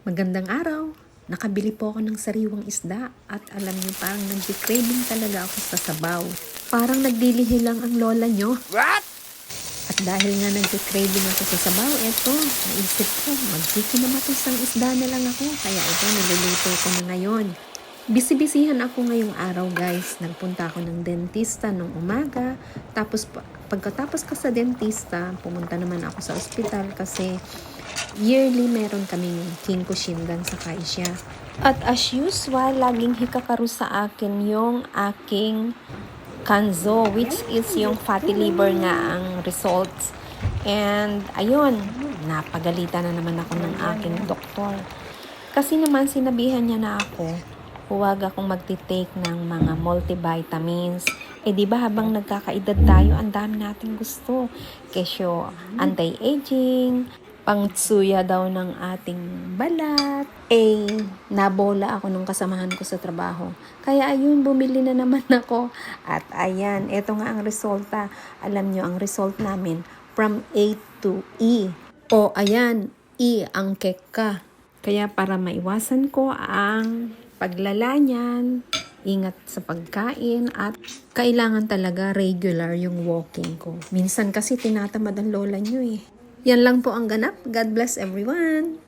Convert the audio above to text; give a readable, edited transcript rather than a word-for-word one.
Magandang araw! Nakabili po ako ng sariwang isda at alam niyo parang nag-craving talaga ako sa sabaw. Parang nagdilihi lang ang lola niyo. What? At dahil nga nag-craving ako sa sabaw, eto, naisip ko, magkikinamatosang isda na lang ako. Kaya ito, niluluto ko na ngayon. Bisi-bisihan ako ngayong araw guys. Nagpunta ako ng dentista nung umaga. Tapos pagkatapos ka sa dentista, pumunta naman ako sa ospital kasi yearly meron kaming Kinko-Shindan sa Kaisha. At as usual, laging hikakaru sa akin yung aking kanzo, which is yung fatty liver nga ang results. And ayun, napagalitan na naman ako ng aking doktor. Kasi naman sinabihan niya na ako, huwag akong magtitake ng mga multivitamins. Di ba habang nagkakaedad tayo, ang dami nating gusto. Kesyo, anti-aging, pangtsuya daw ng ating balat. Nabola ako nung kasamahan ko sa trabaho. Kaya ayun, bumili na naman ako. At ayan, eto nga ang resulta. Alam nyo, ang result namin, from A to E. O ayan, E ang keka. Kaya para maiwasan ko ang paglala niyan, ingat sa pagkain at kailangan talaga regular yung walking ko. Minsan kasi tinatamad ang lola nyo eh. Yan lang po ang ganap. God bless everyone!